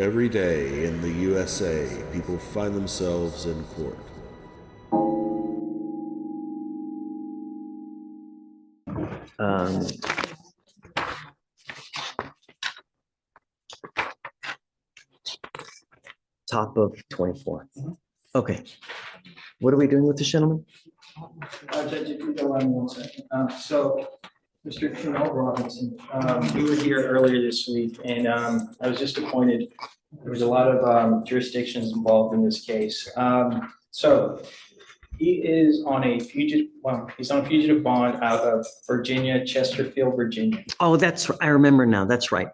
Every day in the USA, people find themselves in court. Um, Top of 24. Okay. What are we doing with this gentleman? Judge, if you go on 1 second. Mr. Chanel Robinson, we were here earlier this week, and I was just appointed. There was a lot of jurisdictions involved in this case. So he is on a fugitive bond out of Virginia, Chesterfield, Virginia. Oh, I remember now. That's right.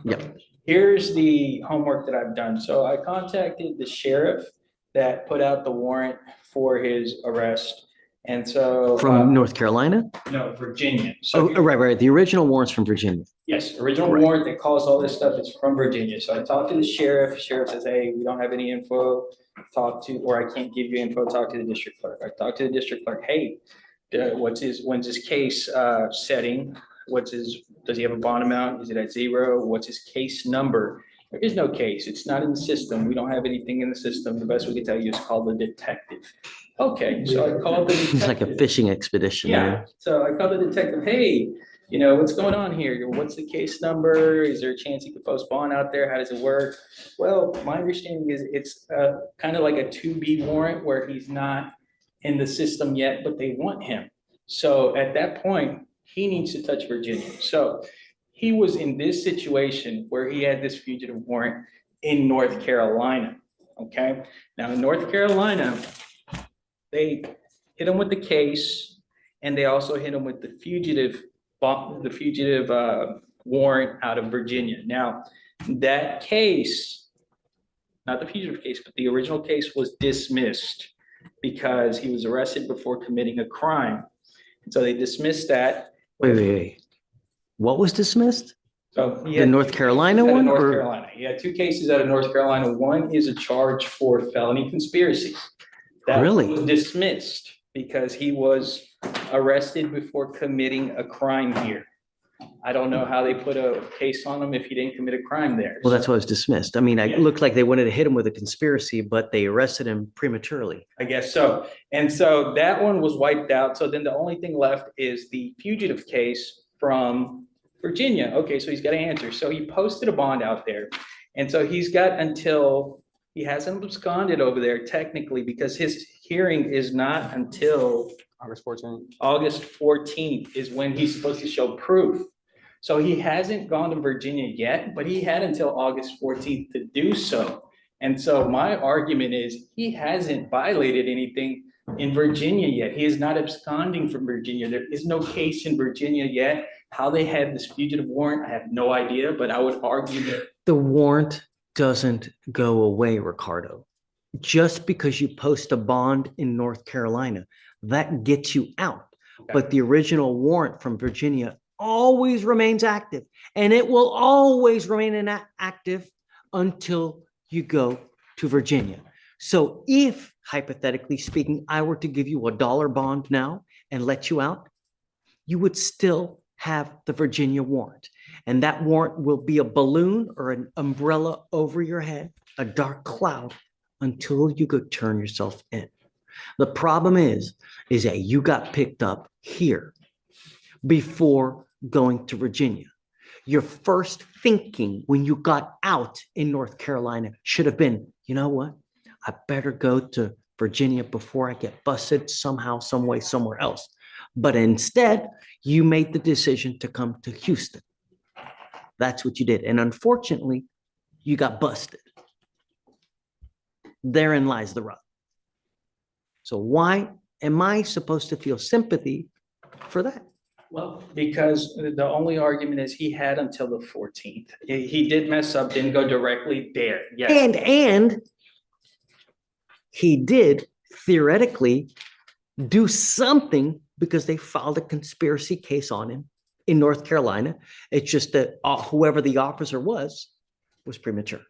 Yep. Here's the homework that I've done. So I contacted the sheriff that put out the warrant for his arrest. And so From North Carolina? No, Virginia. So Right. The original warrant's from Virginia. yes, original Correct. warrant that caused all this stuff is from Virginia. So I talked to the sheriff. Sheriff says, hey, we don't have any info. Or I can't give you info. Talk to the district clerk. I talked to the district clerk. Hey, when's his case setting? Does he have a bond amount? Is it at 0? What's his case number? There is no case. It's not in the system. We don't have anything in the system. The best we can tell you is call the detective. Okay, so I called the detective. It's like a fishing expedition. Yeah, so I called the detective. Hey, what's going on here? What's the case number? Is there a chance you could post bond out there? How does it work? Well, my understanding is it's kind of like a 2B warrant where he's not in the system yet, but they want him. So at that point, he needs to touch Virginia. So he was in this situation where he had this fugitive warrant in North Carolina. Okay, now in North Carolina, they hit him with the case, and they also hit him with the fugitive warrant out of Virginia. Now, that case, not the fugitive case, but the original case was dismissed because he was arrested before committing a crime. And so they dismissed that. Wait. What was dismissed? So The North Carolina one? North Carolina. He had 2 cases out of North Carolina. One is a charge for felony conspiracy. That Really? was dismissed because he was arrested before committing a crime here. I don't know how they put a case on him if he didn't commit a crime there. Well, that's why it was dismissed. I mean, it Yeah. looked like they wanted to hit him with a conspiracy, but they arrested him prematurely. I guess so. And so that one was wiped out. So then the only thing left is the fugitive case from Virginia. Okay, so he's got to answer. So he posted a bond out there. And so he's got until he hasn't absconded over there technically because his hearing is not until August 14th is when he's supposed to show proof. So he hasn't gone to Virginia yet, but he had until August 14th to do so. And so my argument is he hasn't violated anything in Virginia yet. He is not absconding from Virginia. There is no case in Virginia yet. How they had this fugitive warrant, I have no idea, but I would argue that The warrant doesn't go away, Ricardo. Just because you post a bond in North Carolina, that gets you out. But the original warrant from Virginia always remains active, and it will always remain active until you go to Virginia. So if, hypothetically speaking, I were to give you $1 bond now and let you out, you would still have the Virginia warrant. And that warrant will be a balloon or an umbrella over your head, a dark cloud, until you go turn yourself in. The problem is that you got picked up here before going to Virginia. Your first thinking when you got out in North Carolina should have been, you know what? I better go to Virginia before I get busted somehow, some way, somewhere else. But instead, you made the decision to come to Houston. That's what you did. And unfortunately, you got busted. Therein lies the rub. So why am I supposed to feel sympathy for that? well, because the only argument is he had until the 14th. He did mess up, didn't go directly there. Yes. And he did theoretically do something because they filed a conspiracy case on him in North Carolina. It's just that whoever the officer was premature.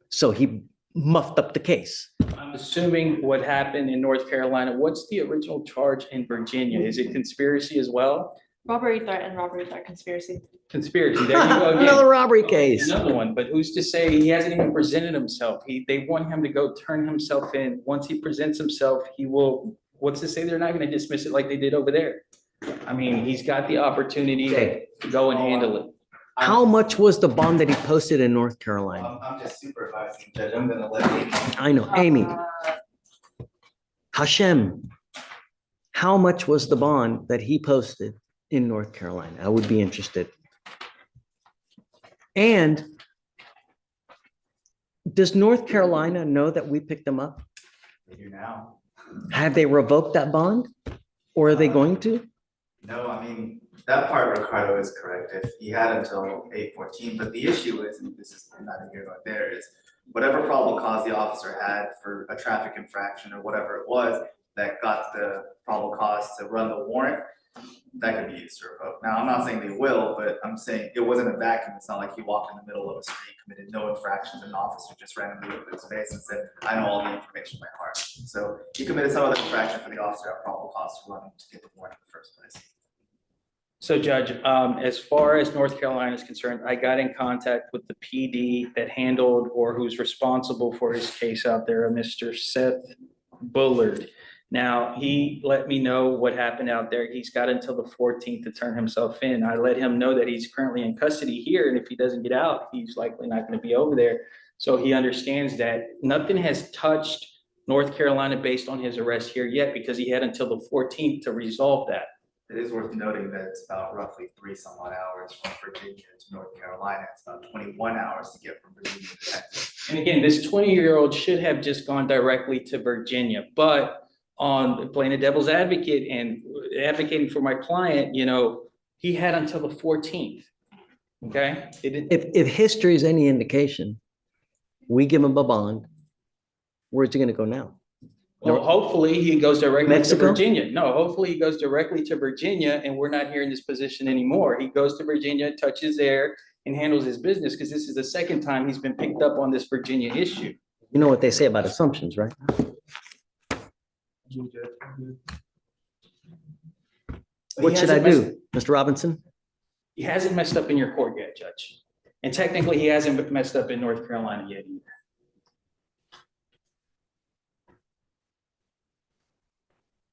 So he muffed up the case. I'm assuming what happened in North Carolina. What's the original charge in Virginia? Is it conspiracy as well? Robbery threat and robbery threat conspiracy. Conspiracy, there you go again. Another robbery Okay, case. Another one, but who's to say he hasn't even presented himself? They want him to go turn himself in. Once he presents himself, he will, what's to say they're not gonna dismiss it like they did over there? I mean, he's got the opportunity Okay. to go and handle it. How much was the bond that he posted in North Carolina? I'm just supervising, Judge. I'm gonna let Amy. I know, Amy, Hashem, how much was the bond that he posted in North Carolina? I would be interested. And does North Carolina know that we picked them up? They do now. Have they revoked that bond? Or are they going to? No, I mean, that part, Ricardo, is correct. If he had until 8/14, but the issue is, and this is neither here nor there, is whatever probable cause the officer had for a traffic infraction or whatever it was that got the probable cause to run the warrant, that could be used to revoke. Now, I'm not saying they will, but I'm saying it wasn't a vacuum. It's not like he walked in the middle of a street, committed no infractions, and an officer just randomly looked at his face and said, I know all the information by heart. So he committed some other infraction for the officer at probable cause to run him to get the warrant in the first place. So Judge, as far as North Carolina is concerned, I got in contact with the PD that handled or who's responsible for his case out there, Mr. Seth Bullard. Now, he let me know what happened out there. He's got until the 14th to turn himself in. I let him know that he's currently in custody here, and if he doesn't get out, he's likely not going to be over there. So he understands that nothing has touched North Carolina based on his arrest here yet, because he had until the 14th to resolve that. It is worth noting that it's about roughly 3 some odd hours from Virginia to North Carolina. It's about 21 hours to get from Virginia to Texas. And again, this 20-year-old should have just gone directly to Virginia, but on playing a devil's advocate and advocating for my client, you know, he had until the 14th. Okay? If history is any indication, we give him a bond, where's he gonna go now? Well, hopefully he goes directly to Mexico? Virginia. No, hopefully he goes directly to Virginia and we're not here in this position anymore. He goes to Virginia, touches there and handles his business, because this is the second time he's been picked up on this Virginia issue. You know what they say about assumptions, right? What should I do, Mr. Robinson? He hasn't messed up in your court yet, Judge. And technically, he hasn't messed up in North Carolina yet either.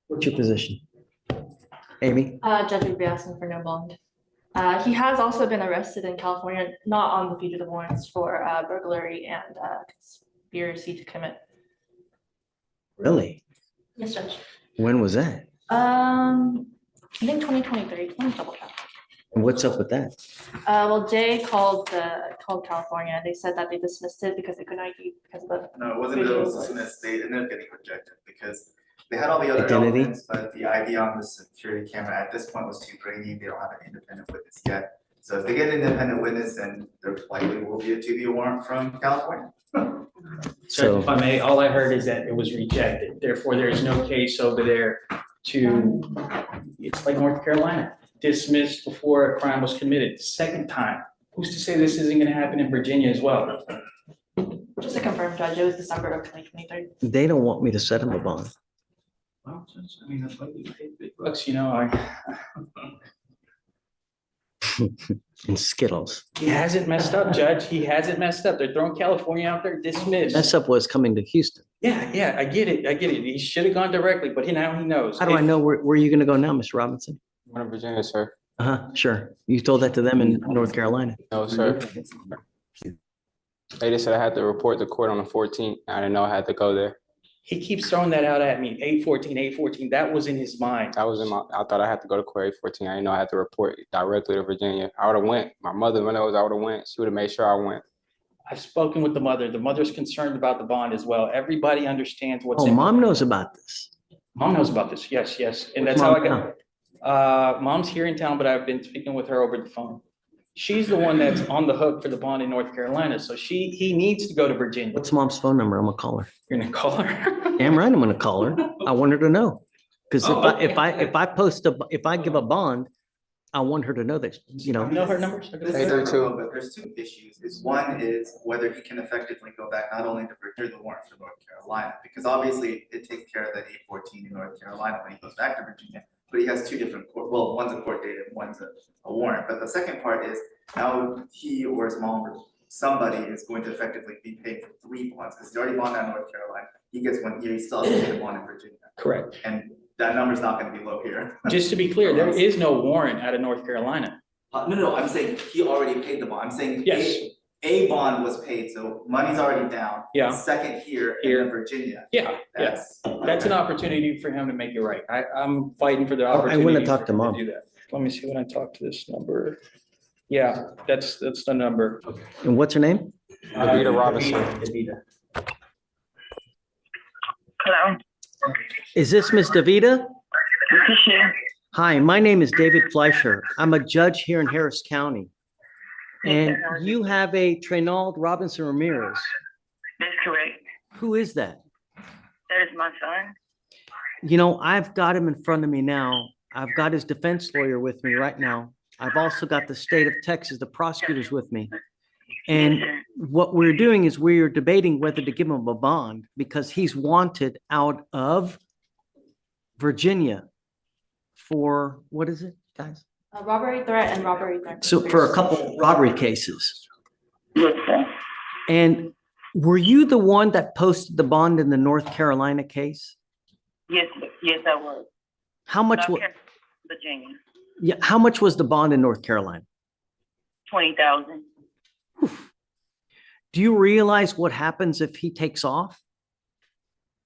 What's your position? Amy? Judge would be asking for no bond. He has also been arrested in California, not on the fugitive warrants, for burglary and conspiracy to commit. Really? Yes, Judge. When was that? I think 2023. Let me double check. And what's up with that? Well, Jay called California. They said that they dismissed it because they couldn't ID because of the. No, it wasn't that it was dismissed. They ended up getting rejected because they had all the other Identity? elements, but the ID on the security camera at this point was too grainy. They don't have an independent witness yet. So if they get an independent witness, then there likely will be a 2B warrant from California. So if I may, all I heard is that it was rejected. Therefore, there is no case over there to, it's like North Carolina, dismissed before a crime was committed. Second time. Who's to say this isn't going to happen in Virginia as well? Just to confirm, Judge, it was December of 2023. They don't want me to set him a bond. Well, Judge, I mean, that's why you pay big bucks, you know, And Skittles. he hasn't messed up, Judge. He hasn't messed up. They're throwing California out there, dismissed. That stuff was coming to Houston. Yeah, I get it. He should have gone directly, but now he knows. How do I know where you're gonna go now, Mr. Robinson? I'm in Virginia, sir. Uh-huh, sure. You told that to them in North Carolina. No, sir. They just said I had to report to court on the 14th. I didn't know I had to go there. He keeps throwing that out at me, 814. That was in his mind. I thought I had to go to court 8/14. I didn't know I had to report directly to Virginia. I would have went. My mother, when I would have went. She would have made sure I went. I've spoken with the mother. The mother's concerned about the bond as well. Everybody understands what's Oh, in. mom knows about this. Mom knows about this. Yes. And Where's that's how I mom got. Mom's here in town, but I've been speaking with her over the phone. She's the one that's on the hook for the bond in North Carolina. So he needs to go to Virginia. What's mom's phone number? I'm gonna call her. You're gonna call her? Damn right, I'm gonna call her. I want her to know. Because Oh, if I give a bond, I want her to know that, you know. You know her number? This Hey, is there very too. cool, but there's two issues. One is whether he can effectively go back not only to Virginia, the warrant for North Carolina, because obviously it takes care of that 8/14 in North Carolina when he goes back to Virginia. but he has two different well, one's a court date and one's a warrant. But the second part is now he or his mom or somebody is going to effectively be paid for 3 bonds, because he's already bonded out in North Carolina. He gets one here, he still has to pay the bond in Virginia. Correct. And that number's not gonna be low here. Just to be clear, there is no warrant out of North Carolina. No, I'm saying he already paid the bond. I'm saying Yes. a bond was paid, so money's already down. Yeah. Second here Here. in Virginia. Yeah, yeah. That's an opportunity for him to make it right. I'm fighting for the I opportunity. wanna talk for to him Mom. Do that. Let me see when I talk to this number. Yeah, that's the number. And what's her name? Davita Robinson. Davita. Hello, Is this Miss Davita? this is she. Hi, my name is David Fleischer. I'm a judge here in Harris County. And you have a Traynald Robinson Ramirez. That's correct. Who is that? That is my son. You know, I've got him in front of me now. I've got his defense lawyer with me right now. I've also got the state of Texas, the prosecutors with me. And Yes, sir. what we're doing is we're debating whether to give him a bond because he's wanted out of Virginia for, what is it, guys? Robbery threat and robbery threat. So for a couple robbery cases. Yes, sir. And were you the one that posted the bond in the North Carolina case? Yes, yes, I was. How much, North wa- Carolina, Virginia, yeah, how much was the bond in North Carolina? 20,000. Do you realize what happens if he takes off?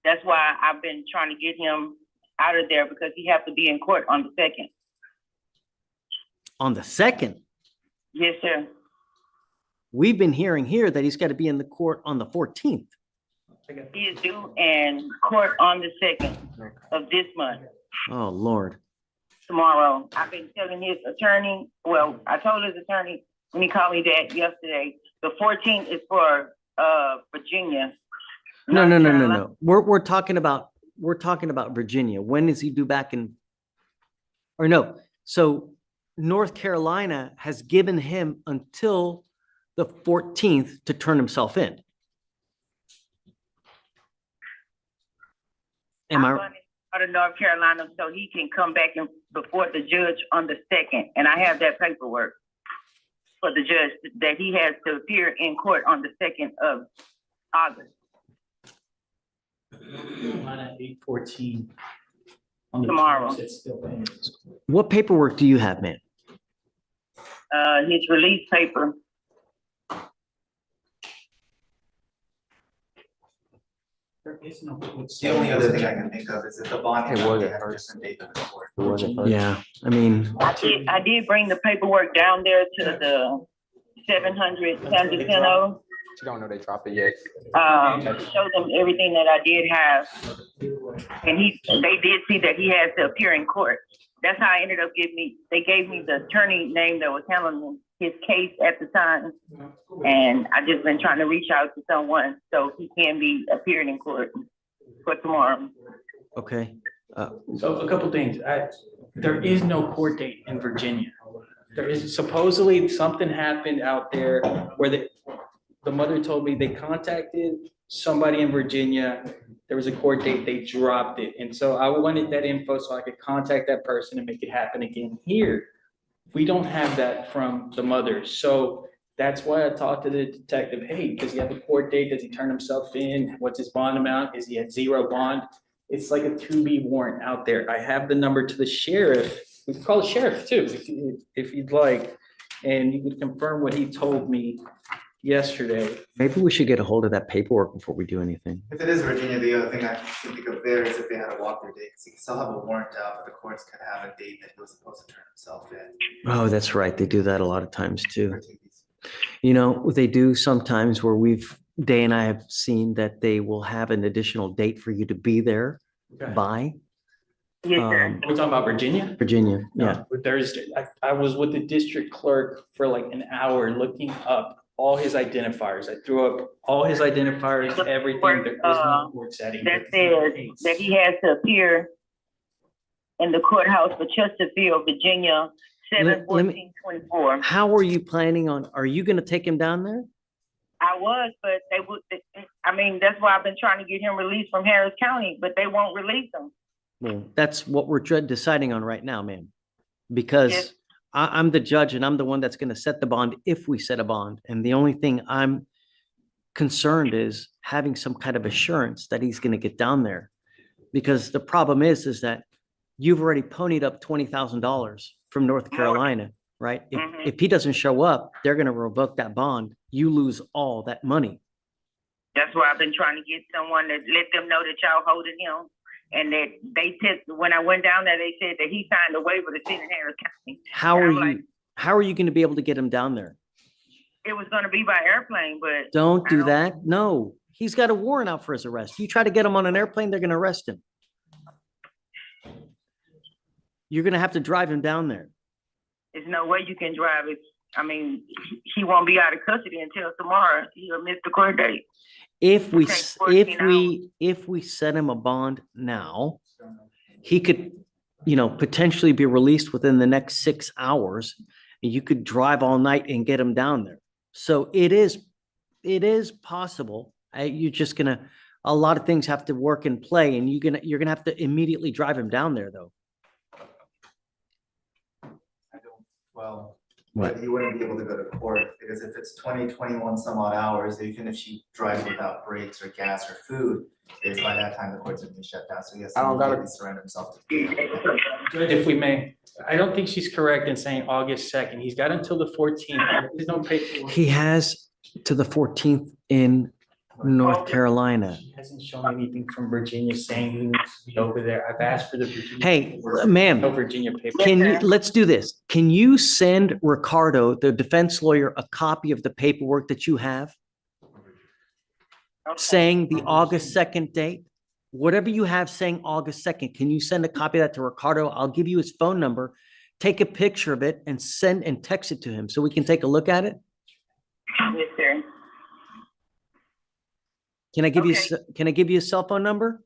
That's why I've been trying to get him out of there because he has to be in court on the 2nd. On the 2nd, Yes, sir. we've been hearing here that he's got to be in the court on the 14th. He is due in court on the 2nd of this month, Oh, Lord. tomorrow. I've been telling his attorney, well, I told his attorney when he called me that yesterday, the 14th is for Virginia. No, North no, no, no, Carolina. no. We're talking about Virginia. When is he due back in? Or no, so North Carolina has given him until the 14th to turn himself in. Am I'm I, running out of North Carolina so he can come back and before the judge on the 2nd. And I have that paperwork for the judge that he has to appear in court on the 2nd of August. Carolina 814. On the Tomorrow. terms, it's still pending. what paperwork do you have, man? His release paper. There is no. The only other thing I can think of is if the bond. It had wasn't a first. different date than the court. It wasn't first. Yeah, I mean, I did bring the paperwork down there to the 700 San Jacinto. She don't know they dropped it yet. Show them everything that I did have. And they did see that he has to appear in court. That's how I ended up they gave me the attorney name that was handling his case at the time. And I just been trying to reach out to someone so he can be appearing in court for tomorrow. okay. So a couple things. There is no court date in Virginia. There is supposedly something happened out there where the mother told me they contacted somebody in Virginia. There was a court date, they dropped it. And so I wanted that info so I could contact that person and make it happen again here. We don't have that from the mother. So that's why I talked to the detective. Hey, does he have a court date? Does he turn himself in? What's his bond amount? Is he at 0 bond? It's like a 2B warrant out there. I have the number to the sheriff. We can call the sheriff too, if you'd like. And you can confirm what he told me yesterday. Maybe we should get a hold of that paperwork before we do anything. If it is Virginia, the other thing I can think of there is if they had a walkthrough date, because he can still have a warrant out, but the courts could have a date that he was supposed to turn himself in. Oh, that's right. They do that a lot of times too. for 2 weeks. You know, they do sometimes where Day and I have seen that they will have an additional date for you to be there by. Yes, sir. We're talking about Virginia? Virginia, yeah. No, Thursday. I was with the district clerk for like an hour looking up all his identifiers. I threw up all his identifiers, everything. There is no court setting. That says that he has to appear in the courthouse for Chesterfield, Virginia, Let me- 7/14/24. How are you planning on, are you going to take him down there? I was, but that's why I've been trying to get him released from Harris County, but they won't release him. Well, that's what we're deciding on right now, ma'am. Because Yes. I'm the judge and I'm the one that's going to set the bond if we set a bond. And the only thing I'm concerned is having some kind of assurance that he's going to get down there. Because the problem is that you've already ponied up $20,000 from North Carolina, right? Mhm. If he doesn't show up, they're going to revoke that bond. You lose all that money. That's why I've been trying to get someone to let them know that y'all holding him. And that they took, when I went down there, they said that he signed a waiver to send in Harris County. How And are I'm like, how are you going to be able to get him down there? it was gonna be by airplane, but Don't I do don't- that. No, he's got a warrant out for his arrest. You try to get him on an airplane, they're going to arrest him. You're going to have to drive him down there. there's no way you can drive it. I mean, he won't be out of custody until tomorrow. He'll miss the court date. If we, Okay, s- 14 if we set him a bond now, he could, potentially be released within the next 6 hours. And you could drive all night and get him down there. So it is possible. You're just gonna, a lot of things have to work and play and you're gonna have to immediately drive him down there though. Well, What? but he wouldn't be able to go to court, because if it's 20, 21 some odd hours, even if she drives without brakes or gas or food, is by that time the court's gonna be shut down, so he has I don't to gotta- surrender himself to. Judge, if we may, I don't think she's correct in saying August 2nd. He's got until the 14th. There's no paperwork. He has to the 14th in North Carolina. He hasn't shown anything from Virginia saying he needs to be over there. I've asked for the Virginia. Hey, paperwork. ma'am. No Virginia paper. Let's do this. Can you send Ricardo, the defense lawyer, a copy of the paperwork that you have Okay. saying the August 2nd date? Whatever you have saying August 2nd, can you send a copy of that to Ricardo? I'll give you his phone number. Take a picture of it and send and text it to him so we can take a look at it. Yes, sir. Can I give you, Okay. can I give you a cell phone number?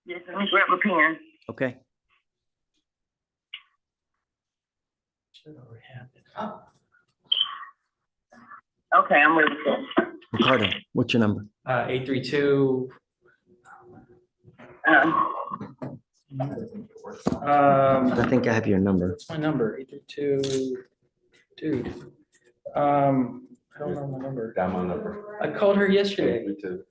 Yes, let me grab a pen. Okay. Should already have it. Okay, I'm ready, sir. Ricardo, what's your number? 832. I think I have your number. What's my number? 832. Dude. I don't know my number. Got my number. I called her yesterday. Me too.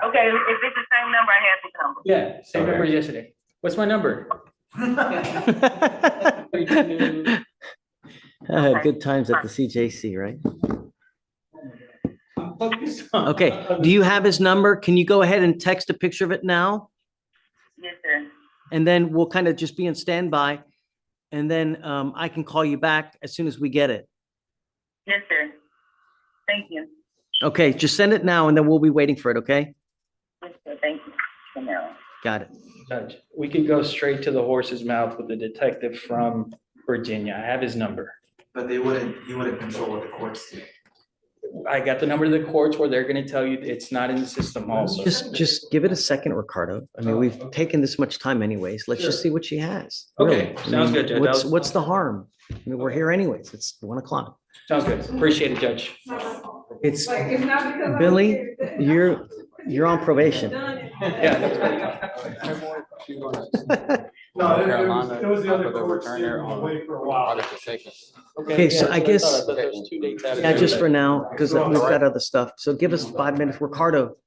Okay, if it's the same number, I have the number. Yeah, same Okay. number as yesterday. What's my number? Good times at the CJC, right? I'm focused on- Okay, do you have his number? Can you go ahead and text a picture of it now? Yes, sir. And then we'll kind of just be in standby. And then I can call you back as soon as we get it. Yes, sir. Thank you. Okay, just send it now and then we'll be waiting for it, okay? Yes, sir. Thank you for now. Got it. Judge, we could go straight to the horse's mouth with the detective from Virginia. I have his number. But he wouldn't control what the courts do. I got the number to the courts where they're gonna tell you it's not in the system also. Just give it a second, Ricardo. I mean, we've taken this much time anyways. Let's just see what she has. Okay, really. I sounds mean, good, Judge. What's the harm? I mean, we're here anyways. It's 1:00. Sounds good. Appreciate it, Judge. It's, Like, it's not because I'm Billy, here. you're on probation. Yeah, that's She's gonna- No, North it Carolina, was the other but they'll courts return her that on wait for a while. August the 2nd. Okay, so yeah, I that's what guess- thought. I thought there was 2 dates out of Yeah, there. just for now, because we've got other stuff. So give us 5 minutes. Ricardo,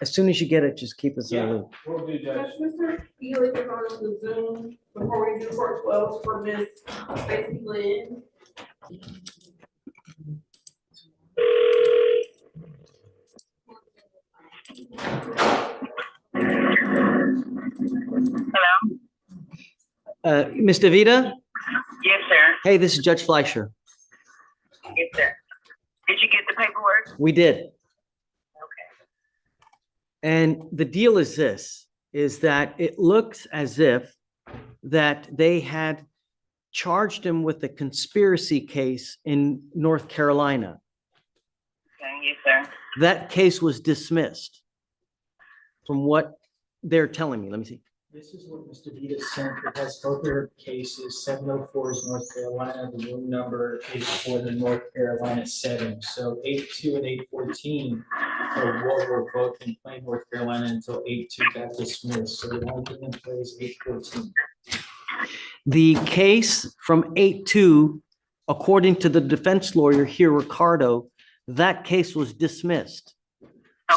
as soon as you get it, just keep us in the loop. Will do, Judge. Mr. Felix is on the Zoom before we do court close for Miss Stacy Lynn. Hello? Ms. DeVita? Yes, sir. Hey, this is Judge Fleischer. Yes, sir. Did you get the paperwork? We did. Okay. And the deal is this, is that it looks as if that they had charged him with a conspiracy case in North Carolina. Okay, yes, sir. That case was dismissed from what they're telling me. Let me see. This is what Mr. Vita sent. It has both their cases. 704 is North Carolina. The room number is for the North Carolina setting. So 82 and 814 are what were both in plain North Carolina until 82 got dismissed. So the only thing in play is 814. The case from 8-2, according to the defense lawyer here, Ricardo, that case was dismissed.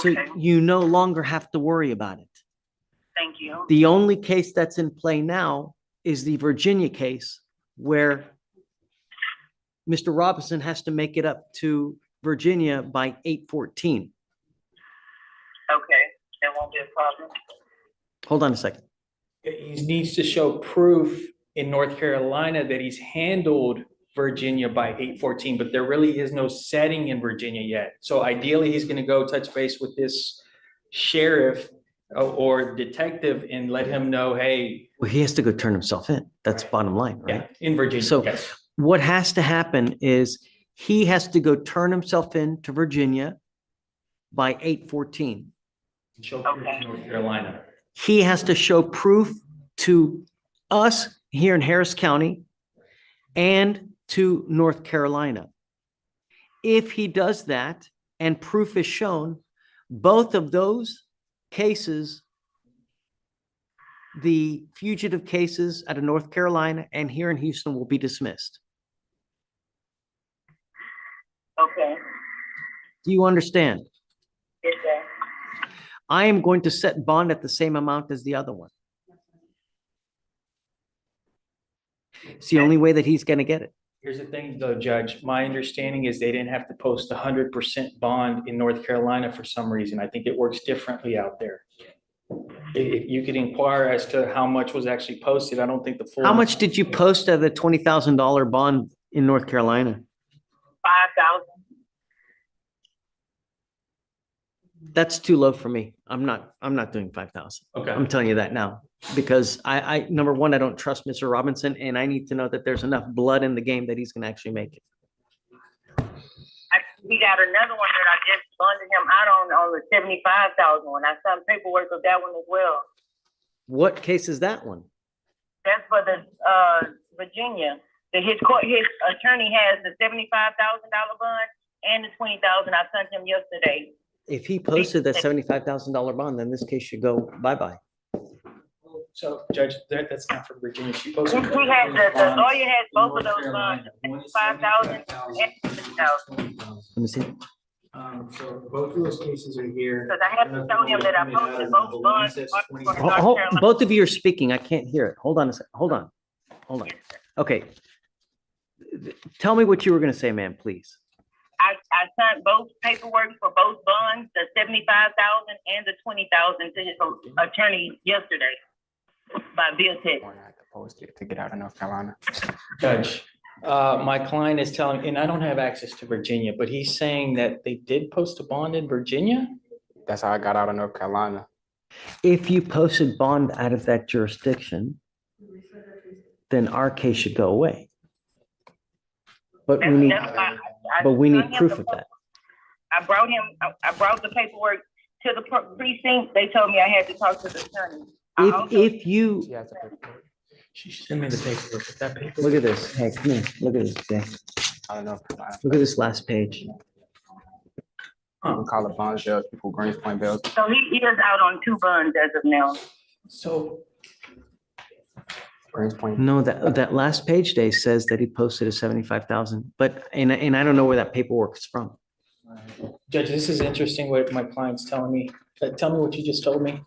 So Okay, you no longer have to worry about it. thank you. The only case that's in play now is the Virginia case where Mr. Robinson has to make it up to Virginia by 8/14. Okay, that won't be a problem. Hold on a second. He needs to show proof in North Carolina that he's handled Virginia by 8/14, but there really is no setting in Virginia yet. So ideally, he's gonna go touch base with this sheriff or detective and let him know, hey, Well, he has to go turn himself in. That's bottom line, yeah, right? in Virginia, So- yes. What has to happen is he has to go turn himself in to Virginia by 8/14. Show proof in North Carolina. He has to show proof to us here in Harris County and to North Carolina. If he does that and proof is shown, both of those cases, the fugitive cases out of North Carolina and here in Houston, will be dismissed. Okay, Do you understand? yes, sir. I am going to set bond at the same amount as the other one. It's the only way that he's going to get it. Here's the thing though, Judge, my understanding is they didn't have to post 100% bond in North Carolina for some reason. I think it works differently out there. If you could inquire as to how much was actually posted, I don't think the full. How much did you post of the $20,000 bond in North Carolina? 5,000. That's too low for me. I'm not doing 5,000. Okay. I'm telling you that now, because number one, I don't trust Mr. Robinson, and I need to know that there's enough blood in the game that he's gonna actually make it. We got another one that I just bonded him out on the 75,000 one. I signed paperwork of that one as well. What case is that one? That's for the, Virginia. His attorney has the $75,000 bond and the 20,000 I sent him yesterday. If he posted that $75,000 bond, then this case should go bye-bye. So Judge, that's not from Virginia. She We posted. had, the lawyer has both of North those Carolina. bonds, 5,000 and 50,000. Let me see. So both of those cases are here. Because I have to show him that I posted both bonds. for North Carolina. Both of you are speaking. I can't hear it. Hold on a second. Hold on. Okay. Tell me what you were gonna say, ma'am, please. I signed both paperwork for both bonds, the 75,000 and the 20,000 to his attorney yesterday by Biotech. Or I have to post it to get out of North Carolina. Judge, my client is telling, and I don't have access to Virginia, but he's saying that they did post a bond in Virginia? That's how I got out of North Carolina. If you posted bond out of that jurisdiction, then our case should go away. But we need, That's why I but we need sent him proof the- of that. I brought the paperwork to the precinct. They told me I had to talk to the attorney. I also- If you, She has to report. She sent me the paperwork, but that paperwork. look at this. Hey, come here. Look at this. Jay. Out of North Carolina. Look at this last page. We call it bond bills, people Greens Point bills. So he is out on 2 bonds as of now. So, Greens Point. No, that last page, Dave, says that he posted a 75,000, but, and I don't know where that paperwork is from. Judge, this is interesting what my client's telling me. Tell me what you just told me.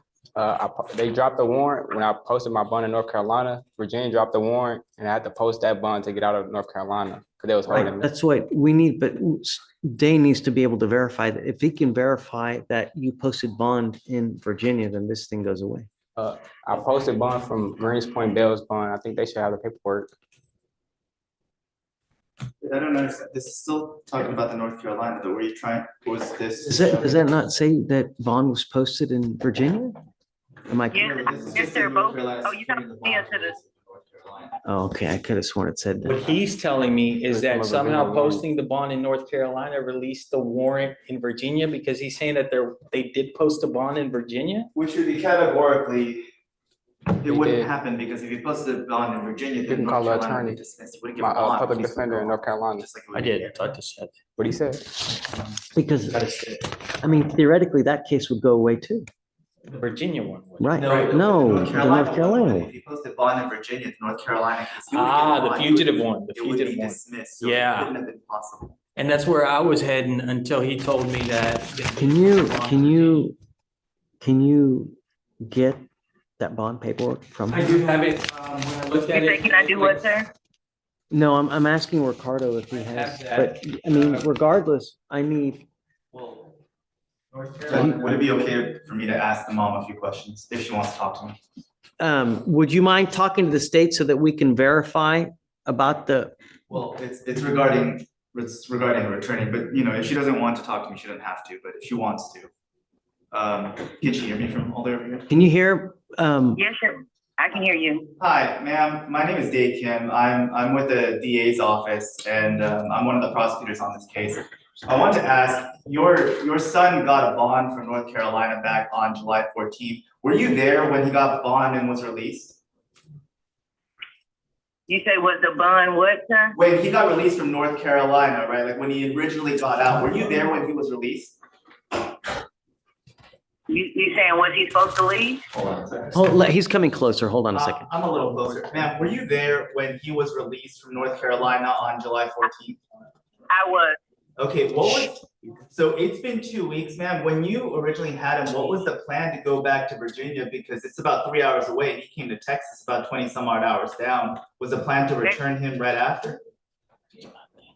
They dropped the warrant when I posted my bond in North Carolina. Virginia dropped the warrant and I had to post that bond to get out of North Carolina because they was holding Right, me. that's what we need, but Dane needs to be able to verify that. If he can verify that you posted bond in Virginia, then this thing goes away. I posted bond from Greens Point Bills bond. I think they should have the paperwork. I don't understand. This is still talking about the North Carolina, though. Were you trying, was this? Does that not say that bond was posted in Virginia? Am I, Yes, they're both. Oh, you gotta see it to the. oh, okay, I could have sworn it said What that. he's telling me is that Some of the somehow Virginia posting the bond in North Carolina released the warrant in Virginia because he's saying that they did post a bond in Virginia? Which would be categorically It wouldn't happen because if he posted a bond in Virginia, You then can North call the Carolina would be attorney. dismissed. He wouldn't get My a bond. public he's defender in withdrawn, North Carolina. just like it I would did, be I thought this said. What he said? Because, That is it. I mean, theoretically, that case would go away too. The Virginia one. would. Right, No, no, the the North Carolina one, one. if he posted bond in Virginia, the North Carolina case, he wouldn't get a Ah, the bond. fugitive one, the It would fugitive be one. dismissed, so it Yeah. couldn't have been possible. And that's where I was heading until he told me that. Can you get that bond paperwork from I him? do have it, when I looked at You it. say, can I do what, sir? No, I'm asking Ricardo if he I has, have that. but I mean, regardless, I need, Well, North Would Carolina. it be okay for me to ask the mom a few questions if she wants to talk to me? would you mind talking to the state so that we can verify about the, Well, it's regarding returning, but you know, if she doesn't want to talk to me, she doesn't have to, but if she wants to. Can she hear me from all the way over here? can you hear, Yes, sir. I can hear you. Hi, ma'am. My name is Dave Kim. I'm with the DA's office and I'm one of the prosecutors on this case. I want to ask, your son got a bond from North Carolina back on July 14th. Were you there when he got the bond and was released? You say was the bond what, sir? When he got released from North Carolina, right? Like when he originally got out, were you there when he was released? You saying was he supposed to leave? Hold on a second. he's coming closer, hold on a second. I'm a little closer. Ma'am, were you there when he was released from North Carolina on July 14th? I was. Okay, so it's been 2 weeks, ma'am. When you originally had him, what was the plan to go back to Virginia? Because it's about 3 hours away and he came to Texas about 20 some odd hours down. Was the plan to return him right after?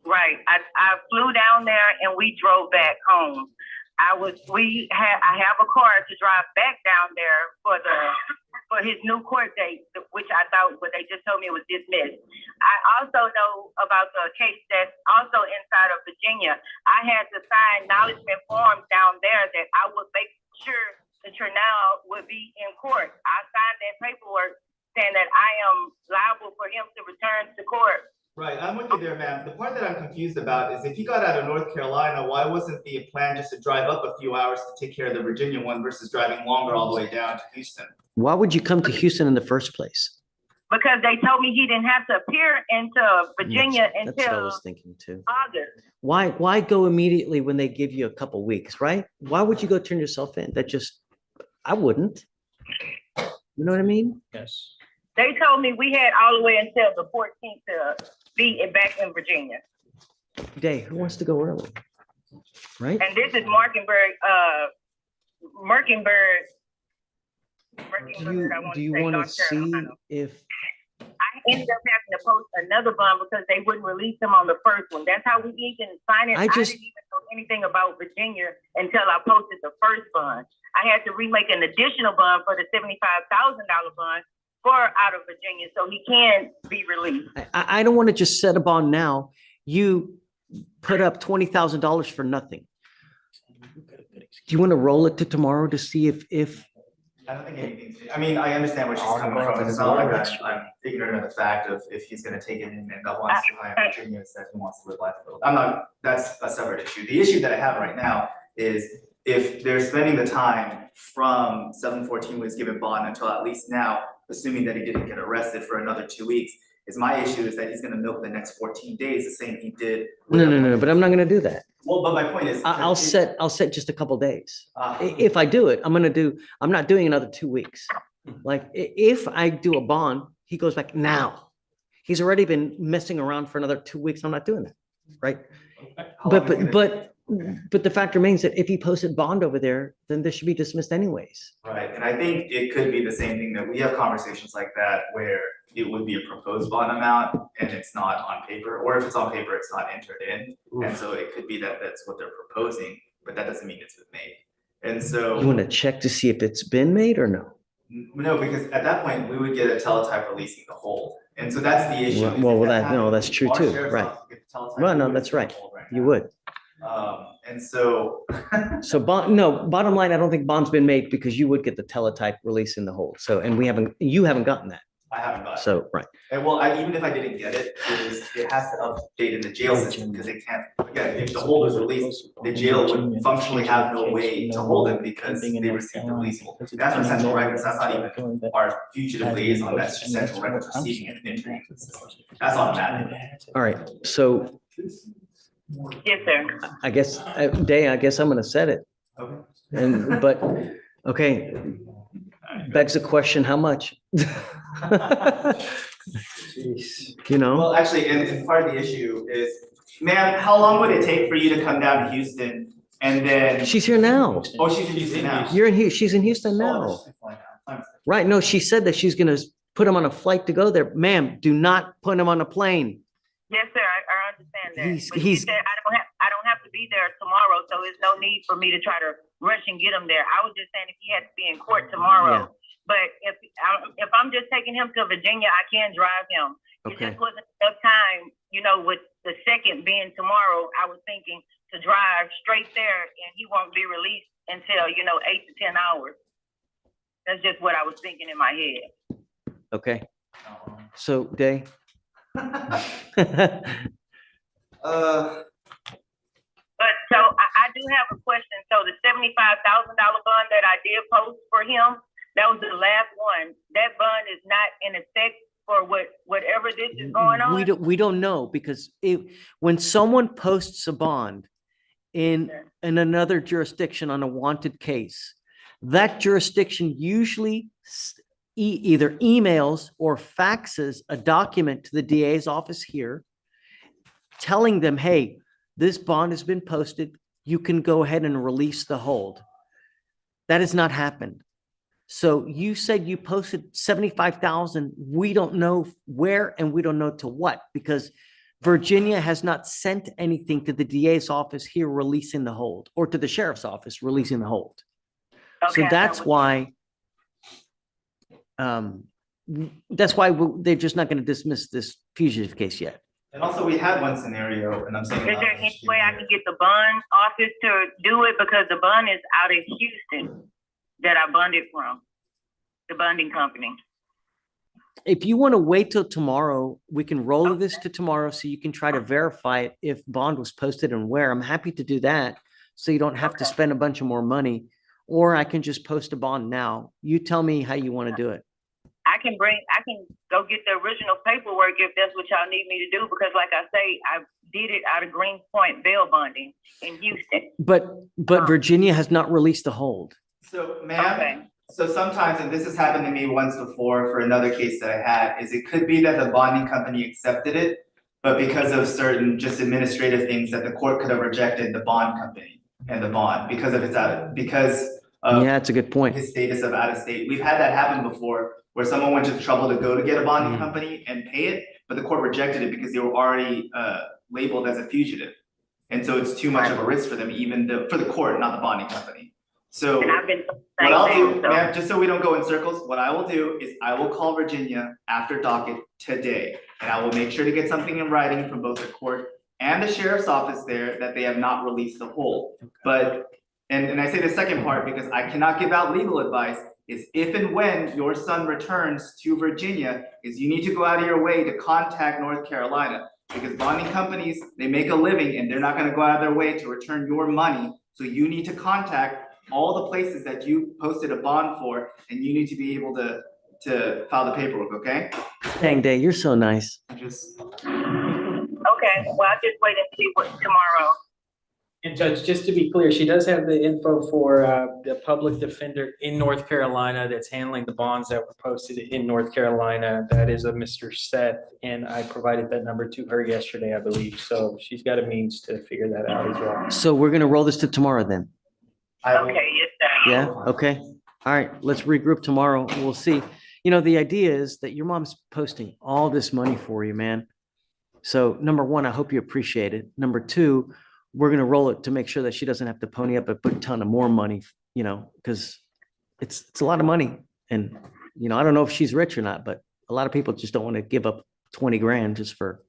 Right. I flew down there and we drove back home. I have a car to drive back down there for his new court date, which I thought, but they just told me it was dismissed. I also know about the case that's also inside of Virginia. I had to sign acknowledgement forms down there that I would make sure the Trinell would be in court. I signed that paperwork saying that I am liable for him to return to court. Right, I'm with you there, ma'am. The part that I'm confused about is if he got out of North Carolina, why wasn't the plan just to drive up a few hours to take care of the Virginia one versus driving longer all the way down to Houston? Why would you come to Houston in the first place? Because they told me he didn't have to appear into Virginia That's what I until was thinking too. August. Why go immediately when they give you a couple weeks, right? Why would you go turn yourself in? I wouldn't. You know what I mean? Yes. They told me we had all the way until the 14th to be back in Virginia. Day, who wants to go early? Right? And this is Merkenberg. Do you want to see if, I ended up having to post another bond because they wouldn't release him on the first one. That's how we even signed it. I didn't even know anything about Virginia until I posted the first bond. I had to remake an additional bond for the $75,000 bond for out of Virginia, so he can be released. I don't want to just set a bond now. You put up $20,000 for nothing. Do you want to roll it to tomorrow to see if I don't think anything, I mean, I understand where she's coming from. It's not like I'm ignorant of the fact of if he's gonna take it in and that wants to hire Virginia, it's that he wants to live life a little. That's a separate issue. The issue that I have right now is if they're spending the time from 7/14 when he's given bond until at least now, assuming that he didn't get arrested for another 2 weeks, is my issue is that he's gonna milk the next 14 days, the same he did. no, but I'm not going to do that. Well, but my point is. I'll set just a couple days. Ah. If I do it, I'm not doing another 2 weeks. Like if I do a bond, he goes back now. He's already been messing around for another 2 weeks. I'm not doing that, right? But the fact remains that if he posted bond over there, then this should be dismissed anyways. Right, and I think it could be the same thing that we have conversations like that where it would be a proposed bond amount and it's not on paper, or if it's on paper, it's not entered in. And so it could be that that's what they're proposing, but that doesn't mean it's been made. And so. You want to check to see if it's been made or no? No, because at that point, we would get a teletype releasing the whole. And so that's the issue. That's true too, right? Well, no, that's right. You would. And so. So bottom line, I don't think bond's been made because you would get the teletype release in the whole. So, and you haven't gotten that. I haven't got it. So, right. And well, even if I didn't get it, it has to update in the jail system because they can't, again, if the hold is released, the jail would functionally have no way to hold him because they received the release hold. That's for central records, that's not even our fugitive liaison, that's just central records receiving it and entering into the system. That's automatic. All right. So Yes, sir. I guess, Day, I guess I'm going to set it. Okay. And, but, okay. Begs the question, how much? You know? Well, actually, and part of the issue is, ma'am, how long would it take for you to come down to Houston and then? She's here now. Oh, she's in Houston now. You're in here. She's in Houston Oh, now. she's flying now. Right. No, she said that she's going to put him on a flight to go there. Ma'am, do not put him on a plane. Yes, sir, I understand that. He's- But he's- you said I don't have to be there tomorrow, so there's no need for me to try to rush and get him there. I was just saying if he had to be in court tomorrow. But if I'm just taking him to Virginia, I can drive him. It Okay. just wasn't enough time, you know, with the second being tomorrow, I was thinking to drive straight there and he won't be released until, 8 to 10 hours. That's just what I was thinking in my head. Okay. So, Day. But so I do have a question. So the $75,000 bond that I did post for him, that was the last one. That bond is not in effect for whatever this is going on. We don't know because when someone posts a bond in another jurisdiction on a wanted case, that jurisdiction usually either emails or faxes a document to the DA's office here telling them, hey, this bond has been posted. You can go ahead and release the hold. That has not happened. So you said you posted 75,000. We don't know where and we don't know to what because Virginia has not sent anything to the DA's office here releasing the hold or to the sheriff's office releasing the hold. So Okay, that's why they're just not going to dismiss this fugitive case yet. And also, we had one scenario, and I'm saying. Is there any way I can get the bond office to do it? Because the bond is out of Houston that I bonded from, the bonding company. If you want to wait till tomorrow, we can roll this to tomorrow so you can try to verify it if bond was posted and where. I'm happy to do that so you don't have to spend a bunch of more money. Or I can just post a bond now. You tell me how you want to do it. I can go get the original paperwork if that's what y'all need me to do, because like I say, I did it out of Greenpoint bail bonding in Houston. But Virginia has not released the hold. So, ma'am, so sometimes, and this has happened to me once before for another case that I had, is it could be that the bonding company accepted it, but because of certain just administrative things that the court could have rejected the bond company and the bond because of Yeah, it's a good point. his status of out of state. We've had that happen before where someone went to the trouble to go to get a bonding company and pay it, but the court rejected it because they were already labeled as a fugitive. And so it's too much of a risk for them, for the court, not the bonding company. So And I've been what I'll do, ma'am, just so we don't go in circles, what I will do is I will call Virginia after docket today. And I will make sure to get something in writing from both the court and the sheriff's office there that they have not released the hold. But, and I say the second part because I cannot give out legal advice, is if and when your son returns to Virginia, is you need to go out of your way to contact North Carolina. Because bonding companies, they make a living and they're not gonna go out of their way to return your money. So you need to contact all the places that you posted a bond for, and you need to be able to file the paperwork, okay? Dang, Day, you're so nice. Just. Okay, well, I'll just wait and see what tomorrow. And Judge, just to be clear, she does have the info for the public defender in North Carolina that's handling the bonds that were posted in North Carolina. That is a Mr. Seth, and I provided that number to her yesterday, I believe. So she's got a means to figure that out as well. So we're gonna roll this to tomorrow then. Okay, yes, sir. Yeah, okay. All right, let's regroup tomorrow. We'll see. You know, the idea is that your mom's posting all this money for you, man. So number one, I hope you appreciate it. Number two, we're gonna roll it to make sure that she doesn't have to pony up a ton of more money, because it's a lot of money. And, I don't know if she's rich or not, but a lot of people just don't want to give up 20 grand just for,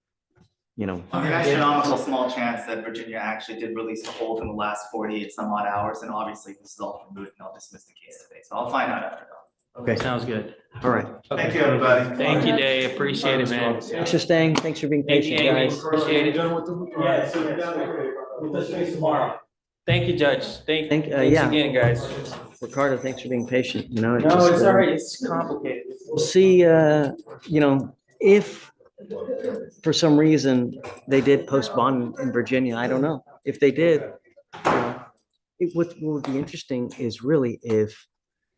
An astronomical small chance that Virginia actually did release the hold in the last 48 some odd hours, and obviously this is all for moot and I'll dismiss the case today, so I'll find out after that. Okay. Sounds good. All right. Thank you, everybody. Thank you, Dave. Appreciate it, man. Thanks for staying. Thanks for being Thank you, patient, Amy. guys. Appreciate it. Thank you, Judge. Thanks yeah. again, guys. Ricardo, thanks for being patient. You know, No, it's all right. It's complicated. We'll see, if for some reason they did post bond in Virginia, I don't know. If they did, what would be interesting is really if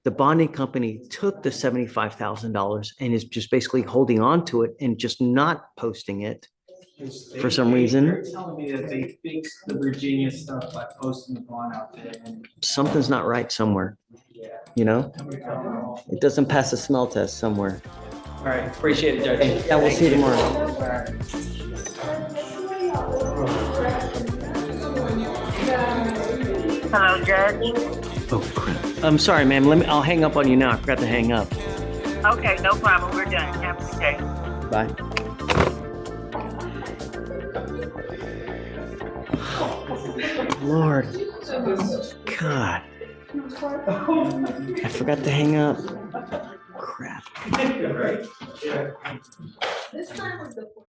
the bonding company took the $75,000 and is just basically holding on to it and just not posting it for some reason. They're telling me that they fixed the Virginia stuff by posting the bond out there and. Something's not right somewhere, It doesn't pass the smell test somewhere. All right, appreciate it, Judge. Okay, yeah, we'll see you tomorrow. All right. Hello, Judge. Oh, crap. I'm sorry, ma'am. I'll hang up on you now. I forgot to hang up. Okay, no problem. We're done. Have a good day. Bye. Lord. God. I forgot to hang up. Crap. This time was the